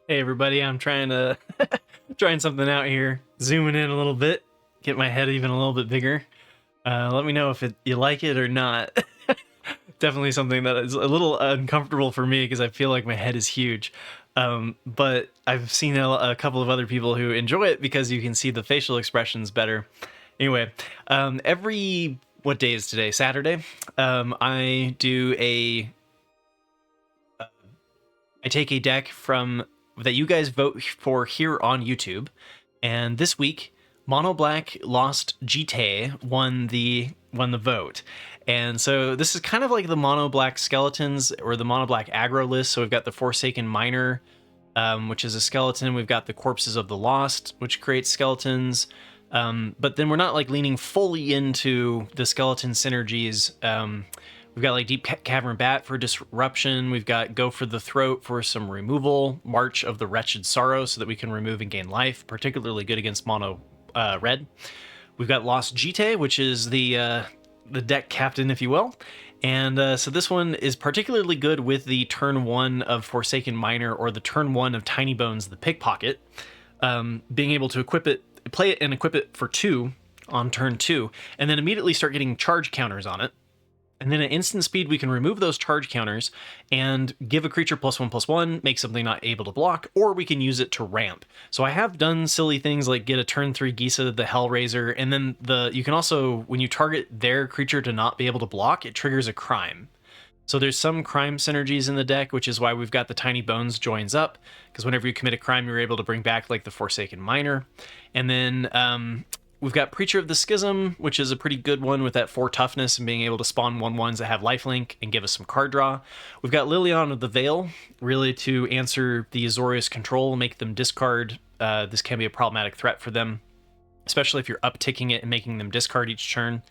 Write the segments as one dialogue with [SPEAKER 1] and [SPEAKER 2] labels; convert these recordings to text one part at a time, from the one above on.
[SPEAKER 1] Hey everybody, I'm trying to trying something out here, zooming in a little bit, get my head even a little bit bigger. Let me know if you like it or not. Definitely something that is a little uncomfortable for me because I feel like my head is huge. But I've seen a couple of other people who enjoy it because you can see the facial expressions better. Anyway, every what day is today? Saturday. I do I take a deck from that you guys vote for here on YouTube, and this week, Mono Black Lost Jitte won the vote. And so this is kind of like the Mono Black Skeletons or the Mono Black aggro list. So we've got the Forsaken Miner, which is a skeleton. We've got the Corpses of the Lost, which creates skeletons. But then we're not like leaning fully into the skeleton synergies. We've got like Deep Cavern Bat for disruption. We've got Go for the Throat for some removal. March of the Wretched Sorrow so that we can remove and gain life. Particularly good against mono red. We've got Lost Jitte, which is the deck captain, if you will. And so this one is particularly good with the turn 1 of Forsaken Miner or the turn 1 of Tiny Bones the Pickpocket. Being able to play it and equip it for 2 on turn 2, and then immediately start getting charge counters on it. And then at instant speed, we can remove those charge counters and give a creature +1/+1, make something not able to block, or we can use it to ramp. So I have done silly things like get a turn 3 Gissa, the Hellraiser, and then you can also, when you target their creature to not be able to block, it triggers a crime. So there's some crime synergies in the deck, which is why we've got the Tiny Bones joins up, because whenever you commit a crime, you're able to bring back like the Forsaken Miner. And then we've got Preacher of the Schism, which is a pretty good one with that 4 toughness and being able to spawn 1/1s that have lifelink and give us some card draw. We've got Liliana of the Veil, really to answer the Azorius control, make them discard. This can be a problematic threat for them, especially if you're upticking it and making them discard each turn.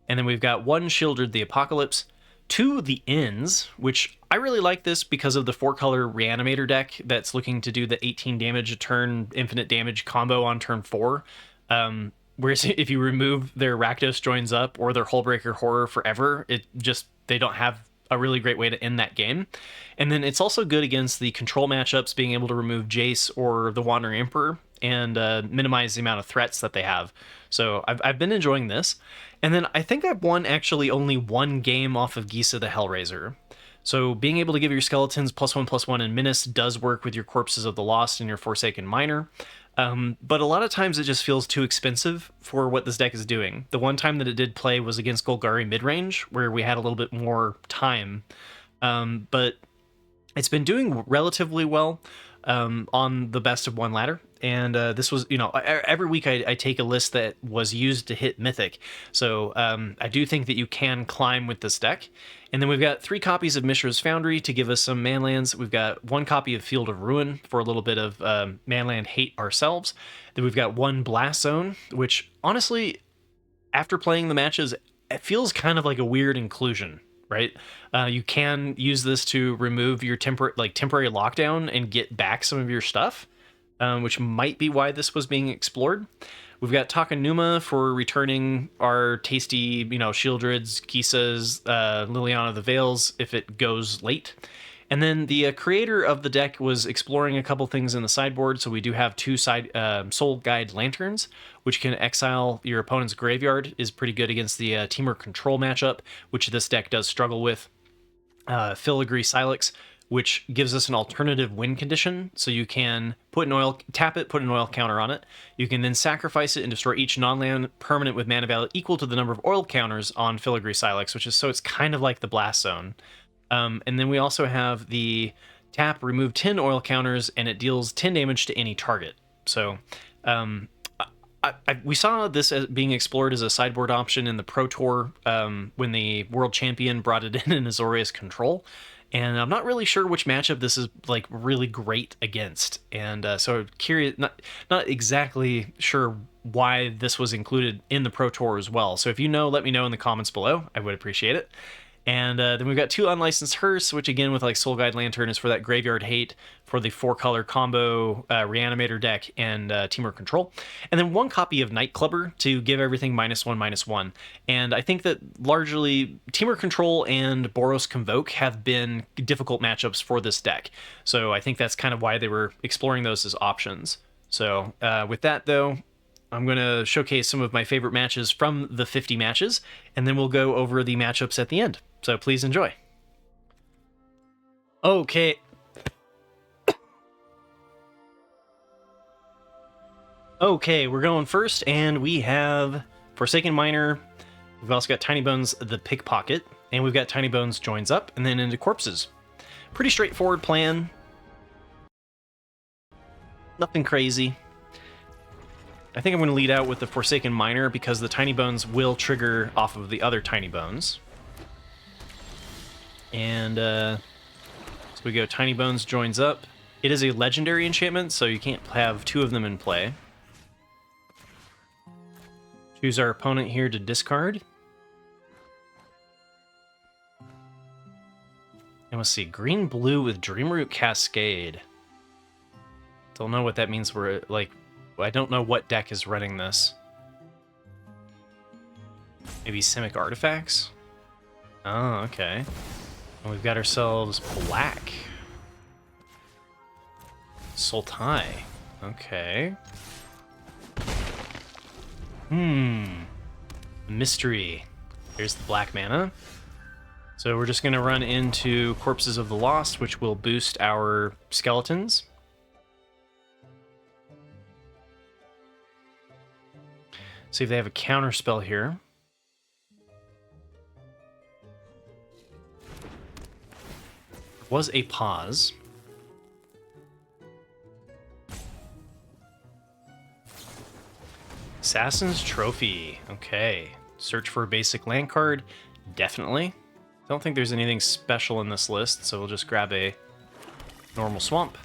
[SPEAKER 1] And then we've got 1 Shieldred the Apocalypse, 2 the Ends, which I really like this because of the 4-color Reanimator deck that's looking to do the 18 damage a turn, infinite damage combo on turn 4. Whereas if you remove their Rakdos joins up or their Hullbreaker Horror forever, they don't have a really great way to end that game. And then it's also good against the control matchups, being able to remove Jace or the Wandering Emperor and minimize the amount of threats that they have. So I've been enjoying this. And then I think I've won actually only 1 game off of Gissa the Hellraiser. So being able to give your skeletons +1/+1 and Menace does work with your Corpses of the Lost and your Forsaken Miner. But a lot of times it just feels too expensive for what this deck is doing. The one time that it did play was against Golgari midrange, where we had a little bit more time. But it's been doing relatively well on the best of 1 ladder. And this was, every week I take a list that was used to hit Mythic. So I do think that you can climb with this deck. And then we've got 3 copies of Mishra's Foundry to give us some manlands. We've got 1 copy of Field of Ruin for a little bit of manland hate ourselves. Then we've got 1 Blast Zone, which honestly, after playing the matches, it feels kind of like a weird inclusion, right? You can use this to remove your temporary lockdown and get back some of your stuff, which might be why this was being explored. We've got Takanuma for returning our tasty, Shieldreds, Gissas, Liliana of the Veils if it goes late. And then the creator of the deck was exploring a couple things in the sideboard, so we do have 2 Soul Guide Lanterns, which can exile your opponent's graveyard, is pretty good against the Temur Control matchup, which this deck does struggle with. Filigree Silex, which gives us an alternative win condition, so you can tap it, put an oil counter on it. You can then sacrifice it and destroy each non-land permanent with mana value equal to the number of oil counters on Filigree Silex, so it's kind of like the Blast Zone. And then we also have the tap, remove 10 oil counters, and it deals 10 damage to any target. So we saw this as being explored as a sideboard option in the Pro Tour when the World Champion brought it in Azorius Control. And I'm not really sure which matchup this is like really great against. And so curious, not exactly sure why this was included in the Pro Tour as well. So if you know, let me know in the comments below. I would appreciate it. And then we've got 2 Unlicensed Hearse, which again with like Soul Guide Lantern is for that Graveyard Hate for the 4-color combo Reanimator deck and Teamwork Control. And then 1 copy of Nightclubber to give everything -1/-1. And I think that largely Teamwork Control and Boros Convoke have been difficult matchups for this deck. So I think that's kind of why they were exploring those as options. So with that though, I'm going to showcase some of my favorite matches from the 50 matches, and then we'll go over the matchups at the end. So please enjoy. Okay. Okay, we're going first, and we have Forsaken Miner. We've also got Tiny Bones the Pickpocket, and we've got Tiny Bones Joins Up, and then into Corpses. Pretty straightforward plan. Nothing crazy. I think I'm going to lead out with the Forsaken Miner because the Tiny Bones will trigger off of the other Tiny Bones. And so we go Tiny Bones Joins Up. It is a legendary enchantment, so you can't have 2 of them in play. Choose our opponent here to discard. And let's see, green-blue with Dreamroot Cascade. Don't know what that means. We're like, I don't know what deck is running this. Maybe Simic Artifacts? Oh, okay. And we've got ourselves black. Sultai. Okay. Mystery. Here's the black mana. So we're just going to run into Corpses of the Lost, which will boost our skeletons. See if they have a counter spell here. Was a pause. Assassin's Trophy. Okay. Search for a basic land card. Definitely. Don't think there's anything special in this list, so we'll just grab a normal swamp.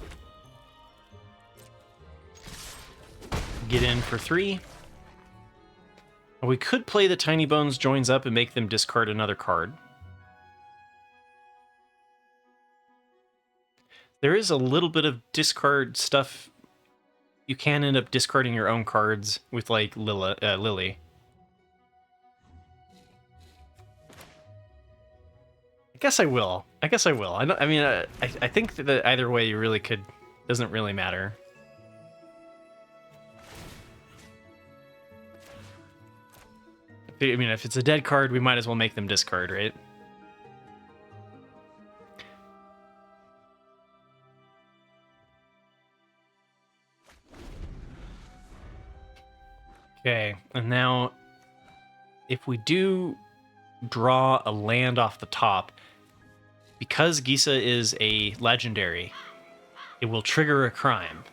[SPEAKER 1] Get in for 3. We could play the Tiny Bones Joins Up and make them discard another card. There is a little bit of discard stuff. You can end up discarding your own cards with, like, Lily. I guess I will. I think that either way you really could. Doesn't really matter. I mean, if it's a dead card, we might as well make them discard, right? Okay, and now if we do draw a land off the top, because Gissa is a legendary, it will trigger a crime.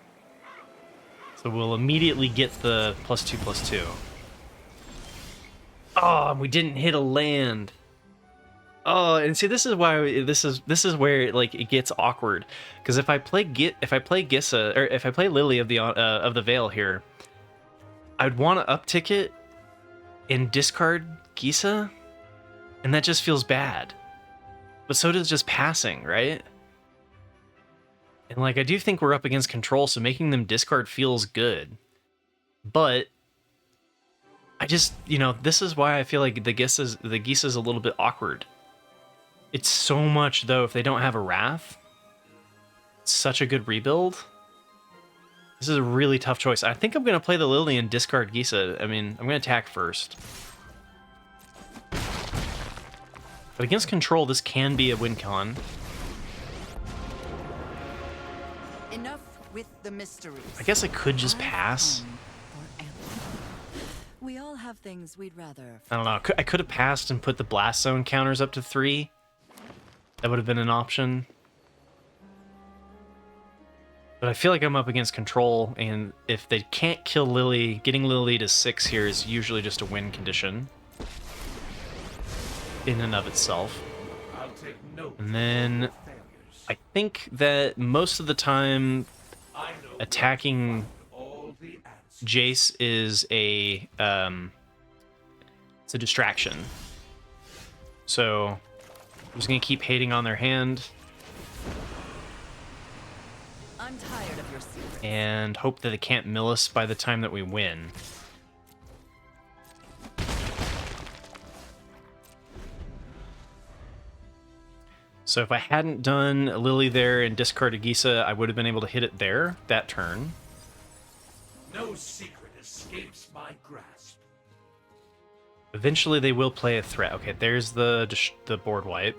[SPEAKER 1] So we'll immediately get the +2/+2. Oh, we didn't hit a land. Oh, and see, this is why this is where like it gets awkward, because if I play Gissa, or if I play Lily of the Veil here, I'd want to uptick it and discard Gissa, and that just feels bad. But so does just passing, right? And like, I do think we're up against control, so making them discard feels good. But I just, this is why I feel like the Gissa's a little bit awkward. It's so much, though, if they don't have a Wrath. It's such a good rebuild. This is a really tough choice. I think I'm going to play the Lily and discard Gissa. I mean, I'm going to attack first. But against control, this can be a win con.
[SPEAKER 2] Enough with the mysteries.
[SPEAKER 1] I guess I could just pass.
[SPEAKER 2] We all have things we'd rather.
[SPEAKER 1] I don't know. I could have passed and put the Blast Zone counters up to 3. That would have been an option. But I feel like I'm up against control, and if they can't kill Lily, getting Lily to 6 here is usually just a win condition in and of itself. And then I think that most of the time attacking Jace is it's a distraction. So just going to keep hating on their hand.
[SPEAKER 2] I'm tired of your secrets.
[SPEAKER 1] And hope that they can't mill us by the time that we win. So if I hadn't done Lily there and discarded Gissa, I would have been able to hit it there, that turn.
[SPEAKER 3] No secret escapes my grasp.
[SPEAKER 1] Eventually they will play a threat. Okay, there's the board wipe.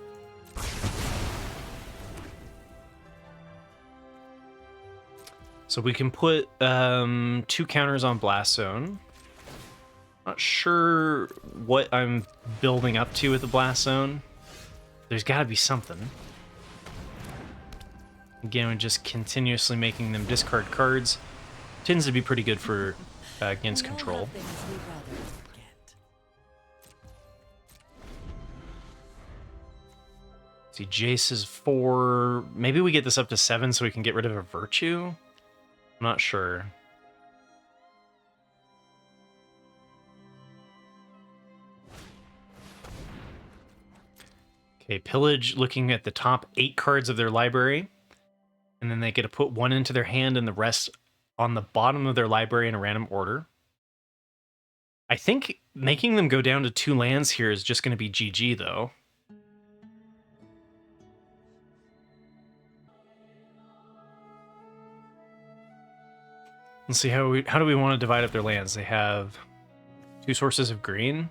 [SPEAKER 1] So we can put 2 counters on Blast Zone. Not sure what I'm building up to with the Blast Zone. There's got to be something. Again, we're just continuously making them discard cards. Tends to be pretty good for against
[SPEAKER 2] We all
[SPEAKER 1] control.
[SPEAKER 2] have things we'd rather forget.
[SPEAKER 1] See, Jace is 4. Maybe we get this up to 7 so we can get rid of a Virtue? I'm not sure. Okay, Pillage looking at the top 8 cards of their library. And then they get to put 1 into their hand and the rest on the bottom of their library in a random order. I think making them go down to 2 lands here is just going to be GG, though. Let's see, how do we want to divide up their lands? They have 2 sources of green.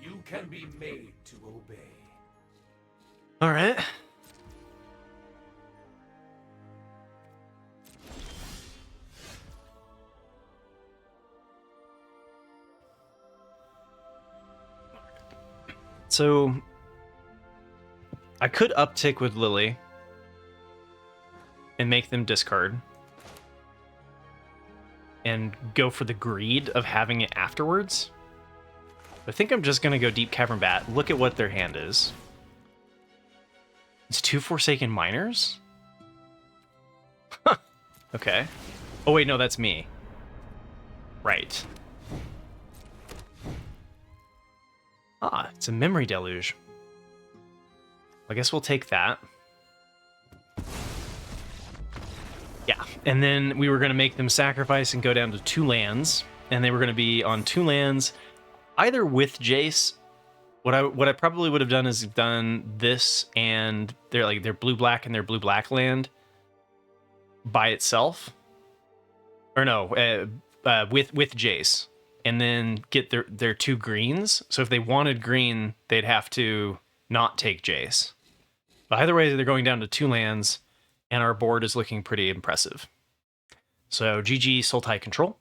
[SPEAKER 3] You can be made to obey.
[SPEAKER 1] All right. So I could uptick with Lily and make them discard and go for the greed of having it afterwards. I think I'm just going to go Deep Cavern Bat. Look at what their hand is. It's 2 Forsaken Miners? Huh. Okay. Oh, wait, no, that's me. Right. Ah, it's a Memory Deluge. I guess we'll take that. Yeah, and then we were going to make them sacrifice and go down to 2 lands, and they were going to be on 2 lands, either with Jace. What I probably would have done is done this and their blue-black and their blue-black land by itself. Or no, with Jace. And then get their 2 greens. So if they wanted green, they'd have to not take Jace. But either way, they're going down to 2 lands, and our board is looking pretty impressive. So GG Sultai Control.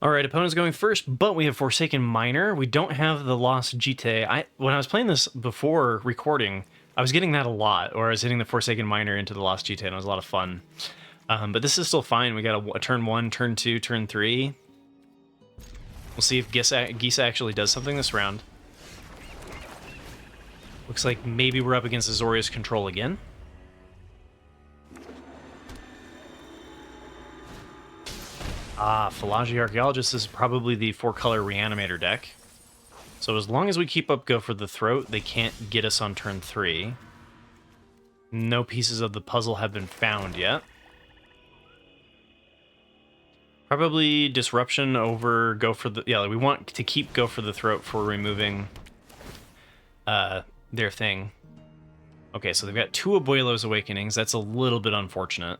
[SPEAKER 1] All right, opponent's going first, but we have Forsaken Miner. We don't have the Lost Jitte. When I was playing this before recording, I was getting that a lot, or I was hitting the Forsaken Miner into the Lost Jitte, and it was a lot of fun. But this is still fine. We got a turn 1, turn 2, turn 3. We'll see if Gissa actually does something this round. Looks like maybe we're up against Azorius Control again. Ah, Philology Archaeologist is probably the 4-color Reanimator deck. So as long as we keep up Go for the Throat, they can't get us on turn 3. No pieces of the puzzle have been found yet. Probably Disruption over Go for the... Yeah, we want to keep Go for the Throat for removing their thing. Okay, so they've got 2 Abuelo's Awakenings. That's a little bit unfortunate.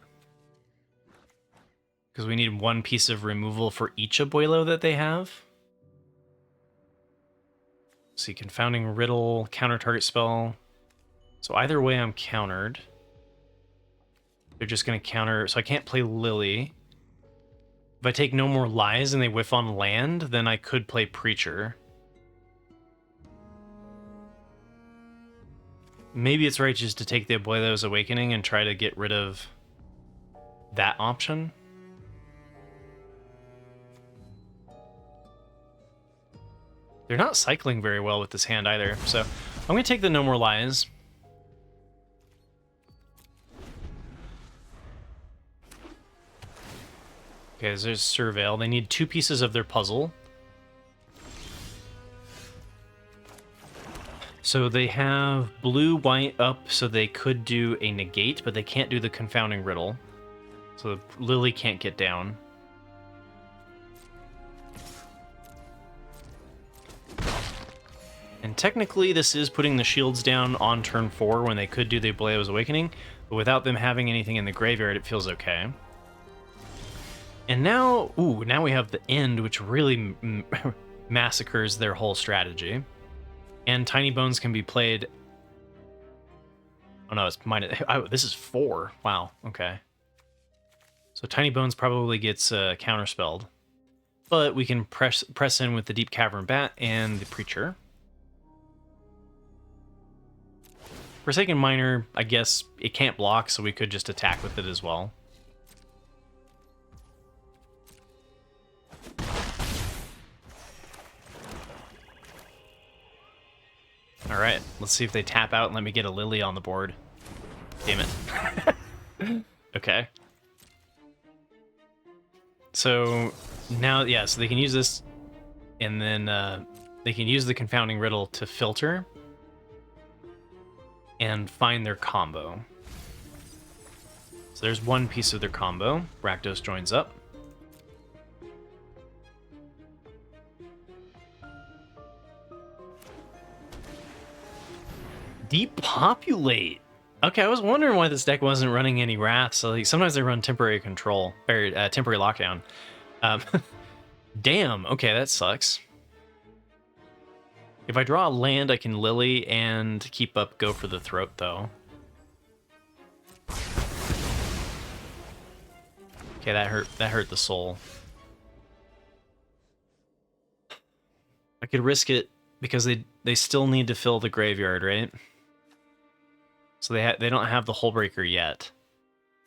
[SPEAKER 1] Because we need 1 piece of removal for each Abuelo that they have. See, Confounding Riddle, counter target spell. So either way, I'm countered. They're just going to counter... So I can't play Lily. If I take No More Lies and they whiff on land, then I could play Preacher. Maybe it's right just to take the Abuelo's Awakening and try to get rid of that option. They're not cycling very well with this hand either, so I'm going to take the No More Lies. Okay, there's Surveil. They need 2 pieces of their puzzle. So they have blue, white up, so they could do a negate, but they can't do the confounding riddle. So Lily can't get down. And technically this is putting the shields down on turn 4 when they could do the Boros Awakening, but without them having anything in the graveyard, it feels okay. And now, now we have the end, which really massacres their whole strategy. And Tiny Bones can be played... Oh no, it's minus... Oh, this is 4. Wow, okay. So Tiny Bones probably gets counterspelled. But we can press in with the Deep Cavern Bat and the Preacher. Forsaken Miner, I guess it can't block, so we could just attack with it as well. Alright, let's see if they tap out and let me get a Lily on the board. Damn it. Okay. So now, yeah, so they can use this, and then they can use the Confounding Riddle to filter and find their combo. So there's one piece of their combo. Rakdos joins up. Depopulate. Okay, I was wondering why this deck wasn't running any Wrath. So like, sometimes they run Temporary Control, or Temporary Lockdown. Damn, okay, that sucks. If I draw a land, I can Lily and keep up Go for the Throat, though. Okay, that hurt the soul. I could risk it because they still need to fill the graveyard, right? So they don't have the Hullbreaker yet.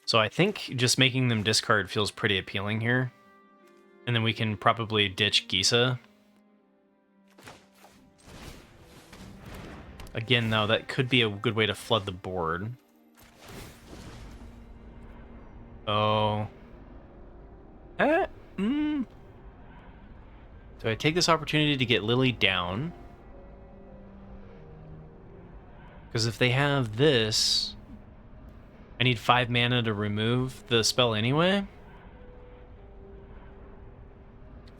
[SPEAKER 1] So I think just making them discard feels pretty appealing here. And then we can probably ditch Gissa. Again, though, that could be a good way to flood the board. Oh. Do I take this opportunity to get Lily down? Because if they have this, I need 5 mana to remove the spell anyway.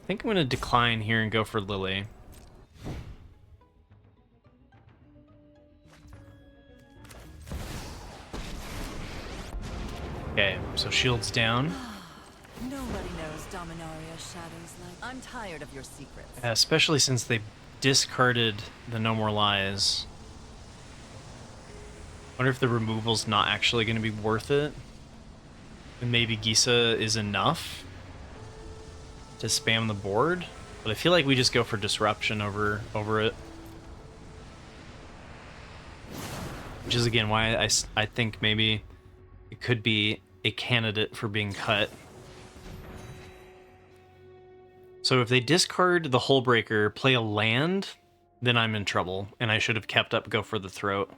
[SPEAKER 1] I think I'm going to decline here and go for Lily. Okay, so shield's down.
[SPEAKER 2] Nobody knows Dominaria's shadows like. I'm tired of your secrets.
[SPEAKER 1] Especially since they discarded the No More Lies. Wonder if the removal's not actually going to be worth it. And maybe Gissa is enough to spam the board. But I feel like we just go for disruption over it. Which is again why I think maybe it could be a candidate for being cut. So if they discard the Hullbreaker, play a land, then I'm in trouble, and I should have kept up Go for the Throat.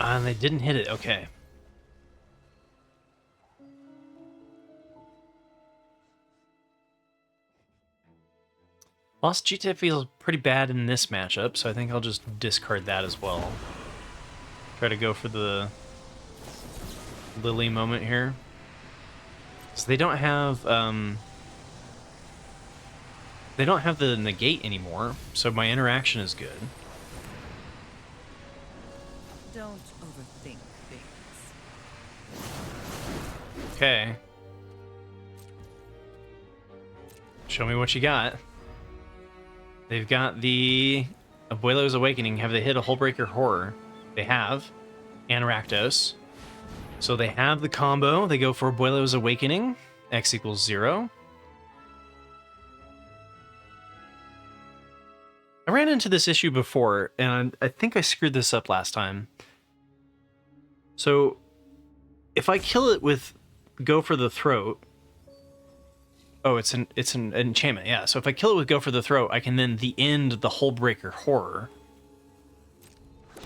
[SPEAKER 1] And they didn't hit it, okay. Lost Jitte feels pretty bad in this matchup, so I think I'll just discard that as well. Try to go for the Lily moment here. So they don't have the negate anymore, so my interaction is good.
[SPEAKER 2] Don't overthink things.
[SPEAKER 1] Okay. Show me what you got. They've got the Boros Awakening. Have they hit a Hullbreaker Horror? They have. And Rakdos. So they have the combo. They go for Boros Awakening. X equals 0. I ran into this issue before, and I think I screwed this up last time. So if I kill it with Go for the Throat, Oh, it's an enchantment, yeah. So if I kill it with Go for the Throat, I can then the end the Hullbreaker Horror.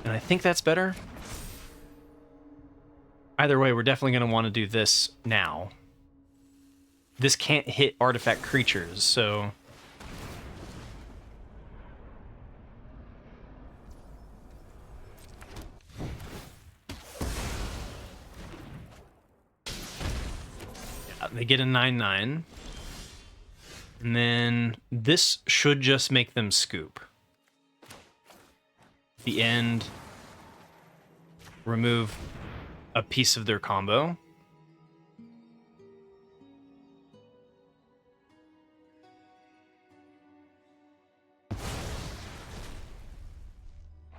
[SPEAKER 1] And I think that's better. Either way, we're definitely going to want to do this now. This can't hit artifact creatures, so... yeah, they get a 9/9. And then this should just make them scoop. The end, remove a piece of their combo.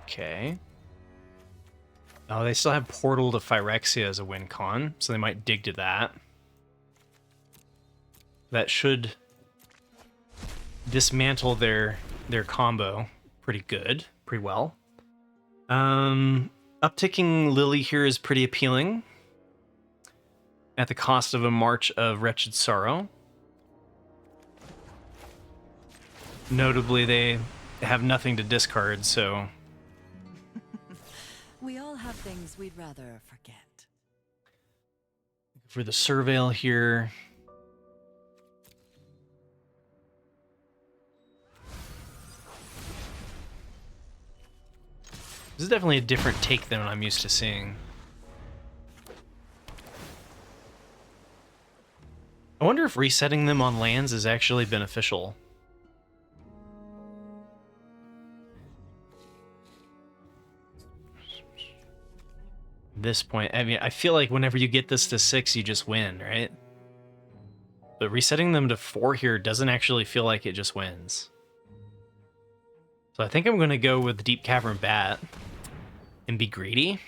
[SPEAKER 1] Okay. Oh, they still have Portal to Phyrexia as a win con, so they might dig to that. That should dismantle their combo pretty good, pretty well. Upticking Lily here is pretty appealing at the cost of a March of Wretched Sorrow. Notably, they have nothing to discard, so...
[SPEAKER 2] We all have things we'd rather forget.
[SPEAKER 1] For the Surveil here... This is definitely a different take than I'm used to seeing. I wonder if resetting them on lands is actually beneficial. At this point, I mean, I feel like whenever you get this to 6, you just win, right? But resetting them to 4 here doesn't actually feel like it just wins. So I think I'm going to go with Deep Cavern Bat and be greedy.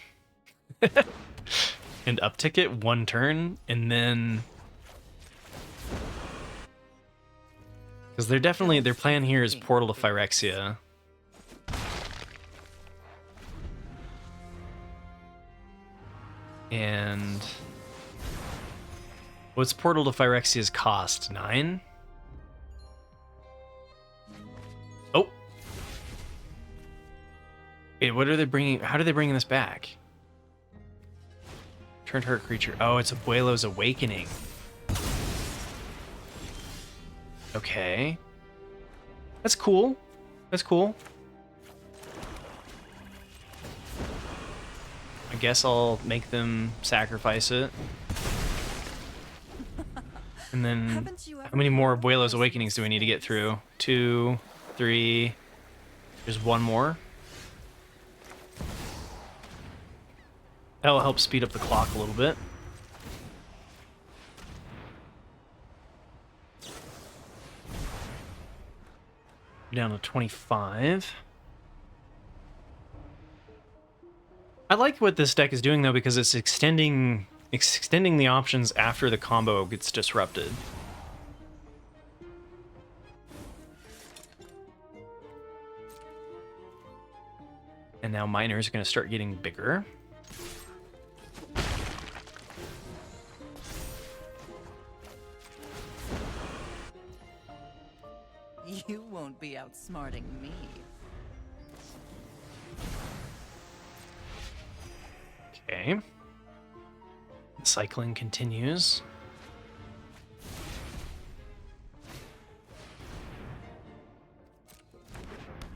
[SPEAKER 1] And uptick it 1 turn, and then... Because they're definitely... Their plan here is Portal to Phyrexia. And... What's Portal to Phyrexia's cost? 9? Oh! Wait, what are they bringing? How are they bringing this back? Turn target creature. Oh, it's Abuelo's Awakening. Okay. That's cool. That's cool. I guess I'll make them sacrifice it. And then, how many more Abuelo's Awakenings do we need to get through? 2, 3. There's 1 more. That'll help speed up the clock a little bit. Down to 25. I like what this deck is doing though, because it's extending the options after the combo gets disrupted. And now miners are going to start getting bigger.
[SPEAKER 2] You won't be outsmarting me.
[SPEAKER 1] Okay. Cycling continues.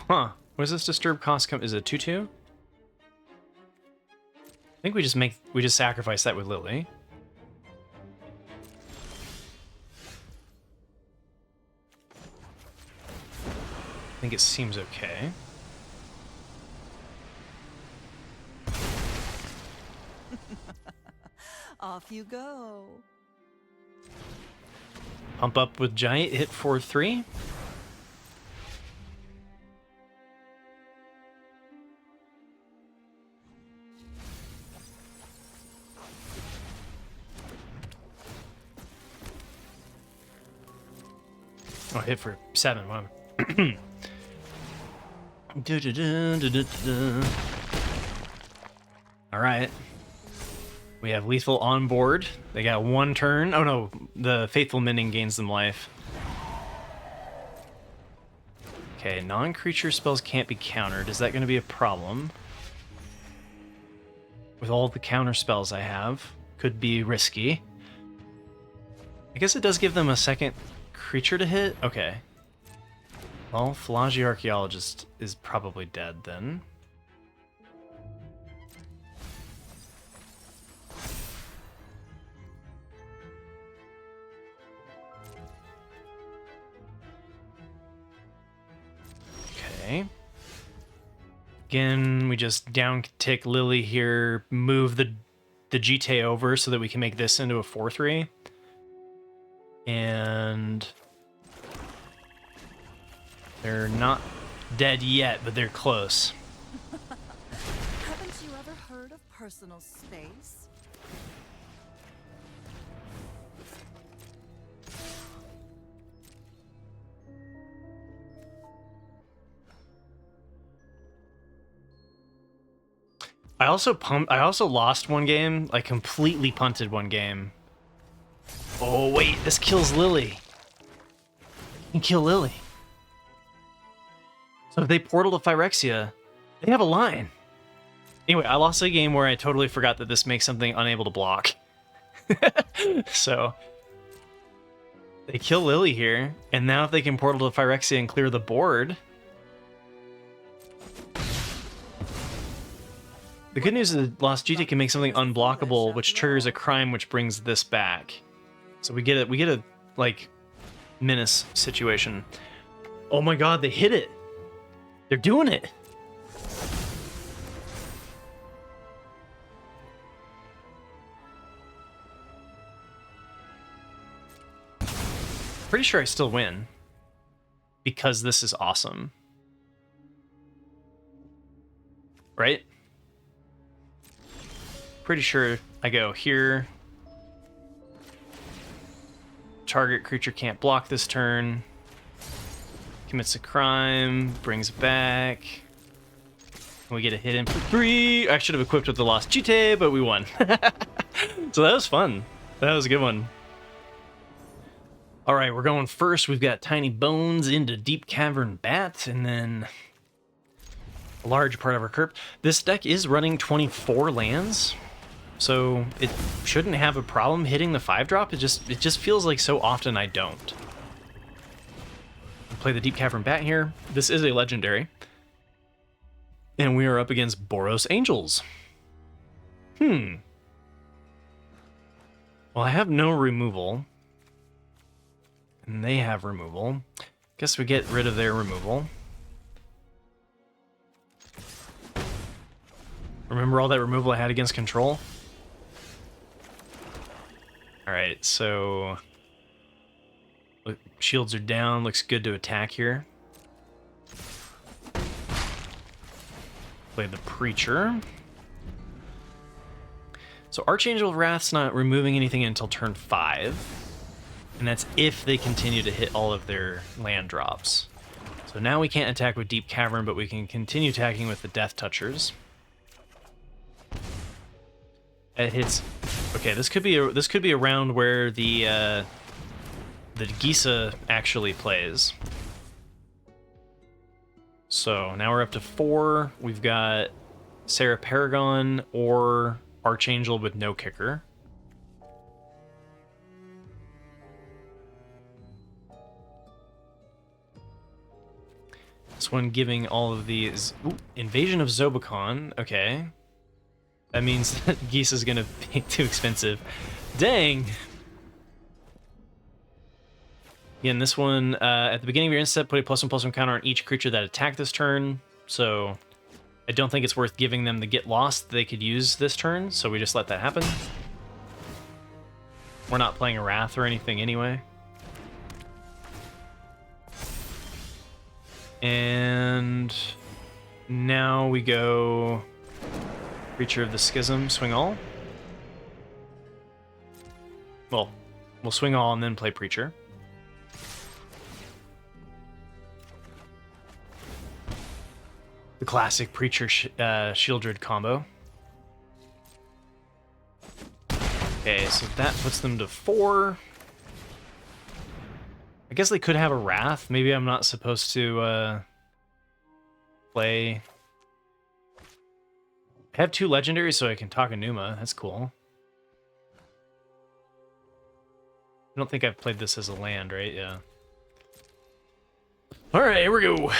[SPEAKER 1] Huh. What does this disturb cost come? Is it 2/2? I think we just sacrifice that with Lily. I think it seems okay.
[SPEAKER 2] Off you go.
[SPEAKER 1] Pump up with Giant, hit for 3. Oh, hit for 7. Wow. All right. We have lethal on board. They got 1 turn. Oh no, the Faithful Mending gains them life. Okay, non-creature spells can't be countered. Is that going to be a problem? With all the counter spells I have, could be risky. I guess it does give them a second creature to hit. Okay. Well, Phalagi Archaeologist is probably dead then. Okay. Again, we just down tick Lily here, move the Jitte over so that we can make this into a 4/3. And they're not dead yet, but they're close.
[SPEAKER 2] Haven't you ever heard of personal space?
[SPEAKER 1] I also lost one game, like completely punted one game. Oh wait, this kills Lily. You can kill Lily. So if they portal to Phyrexia, they have a line. Anyway, I lost a game where I totally forgot that this makes something unable to block. So they kill Lily here, and now if they can portal to Phyrexia and clear the board. The good news is that Lost Jitte can make something unblockable, which triggers a crime, which brings this back. So we get a like menace situation. Oh my god, they hit it. They're doing it. Pretty sure I still win because this is awesome. Right? Pretty sure I go here. Target creature can't block this turn. Commits a crime, brings it back. We get a hit in for 3. I should have equipped with the Lost Jitte, but we won. So that was fun. That was a good one. All right, we're going first. We've got Tiny Bones into Deep Cavern Bat, and then a large part of our curve. This deck is running 24 lands. So it shouldn't have a problem hitting the 5-drop. It just feels like so often I don't. Play the Deep Cavern Bat here. This is a legendary. And we are up against Boros Angels. Well, I have no removal. And they have removal. Guess we get rid of their removal. Remember all that removal I had against Control? Alright, so shields are down, looks good to attack here. Play the Preacher. So Archangel of Wrath's not removing anything until turn 5. And that's if they continue to hit all of their land drops. So now we can't attack with Deep Cavern, but we can continue attacking with the Death Touchers. It hits. Okay, this could be a round where the Gissa actually plays. So now we're up to 4. We've got Sarah Paragon or Archangel with no kicker. This one giving all of these. Ooh, Invasion of Zobacon. Okay. That means that Geese is going to be too expensive. Dang! Again, this one, at the beginning of your end step, put a +1/+1 counter on each creature that attacked this turn. So I don't think it's worth giving them the Get Lost they could use this turn, so we just let that happen. We're not playing a Wrath or anything anyway. And now we go Creature of the Schism, swing all. Well, we'll swing all and then play Preacher. The classic Preacher Shieldred combo. Okay, so that puts them to 4. I guess they could have a Wrath. Maybe I'm not supposed to play. I have 2 legendaries, so I can talk a Numa. That's cool. I don't think I've played this as a land, right? Yeah. Alright, here we go.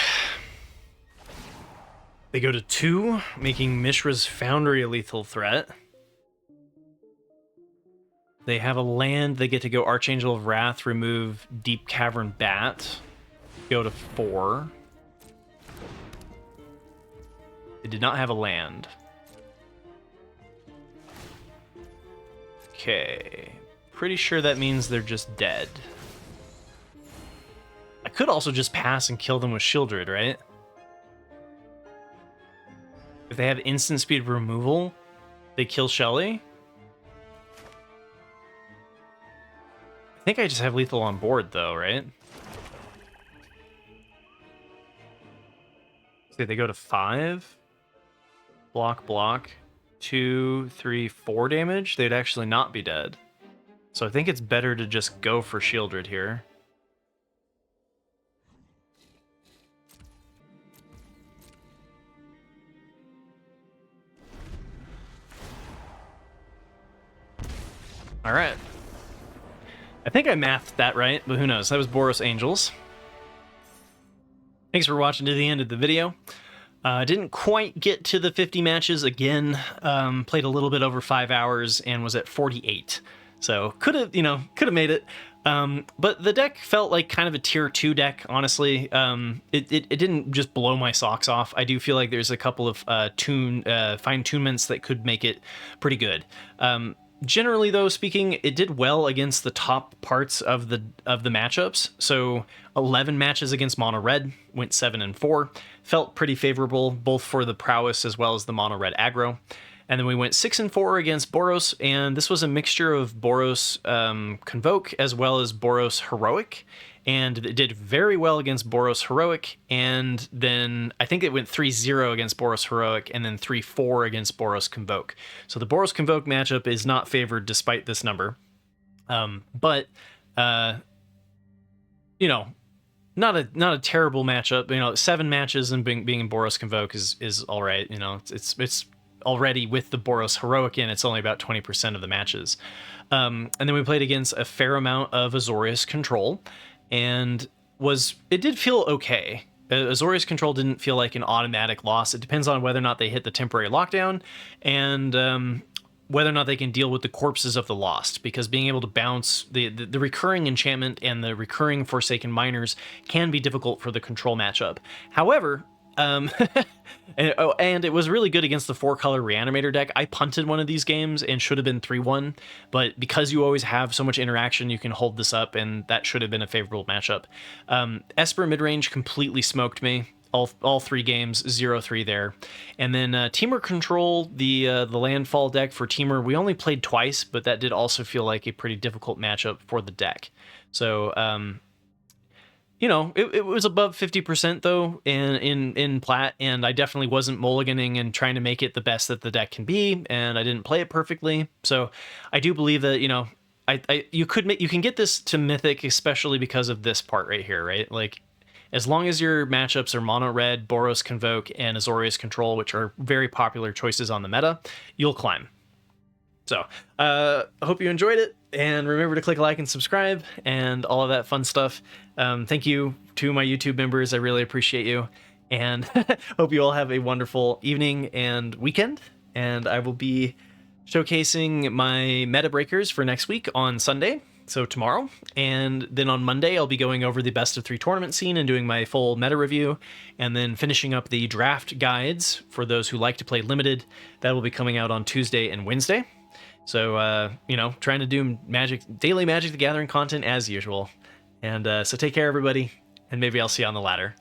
[SPEAKER 1] They go to 2, making Mishra's Foundry a lethal threat. They have a land, they get to go Archangel of Wrath, remove Deep Cavern Bat. Go to 4. They did not have a land. Okay. Pretty sure that means they're just dead. I could also just pass and kill them with Shieldred, right? If they have instant speed removal, they kill Shelly. I think I just have lethal on board, though, right? So they go to 5. Block, block. 2, 3, 4 damage. They'd actually not be dead. So I think it's better to just go for Shieldred here. All right. I think I mathed that right, but who knows? That was Boros Angels. Thanks for watching to the end of the video. Didn't quite get to the 50 matches again. Played a little bit over 5 hours and was at 48. So could have made it. But the deck felt like kind of a tier 2 deck, honestly. It didn't just blow my socks off. I do feel like there's a couple of fine-tunements that could make it pretty good. Generally, though, speaking, it did well against the top parts of the matchups. So 11 matches against Mono Red, went 7-4. Felt pretty favorable, both for the prowess as well as the Mono Red aggro. And then we went 6-4 against Boros, and this was a mixture of Boros Convoke as well as Boros Heroic. And it did very well against Boros Heroic, and then I think it went 3-0 against Boros Heroic, and then 3-4 against Boros Convoke. So the Boros Convoke matchup is not favored despite this number. But not a terrible matchup. 7 matches and being in Boros Convoke is all right. It's already with the Boros Heroic in, it's only about 20% of the matches. And then we played against a fair amount of Azorius Control, and it did feel okay. Azorius Control didn't feel like an automatic loss. It depends on whether or not they hit the temporary lockdown, and whether or not they can deal with the corpses of the lost, because being able to bounce the recurring enchantment and the recurring Forsaken Miners can be difficult for the control matchup. However, and it was really good against the 4-color Reanimator deck. I punted one of these games and should have been 3-1, but because you always have so much interaction, you can hold this up, and that should have been a favorable matchup. Esper midrange completely smoked me. All 3 games, 0-3 there. And then Temur Control, the landfall deck for Temur, we only played twice, but that did also feel like a pretty difficult matchup for the deck. So, it was above 50% though in plat, and I definitely wasn't mulliganing and trying to make it the best that the deck can be, and I didn't play it perfectly. So I do believe that, you can get this to Mythic, especially because of this part right here, right? Like, as long as your matchups are Mono Red, Boros Convoke, and Azorius Control, which are very popular choices on the meta, you'll climb. So, I hope you enjoyed it, and remember to click like and subscribe, and all of that fun stuff. Thank you to my YouTube members. I really appreciate you, and hope you all have a wonderful evening and weekend, and I will be showcasing my meta breakers for next week on Sunday, so tomorrow, and then on Monday I'll be going over the best of 3 tournament scene and doing my full meta review, and then finishing up the draft guides for those who like to play limited. That will be coming out on Tuesday and Wednesday. So, trying to do daily Magic the Gathering content as usual. And so take care, everybody, and maybe I'll see you on the ladder.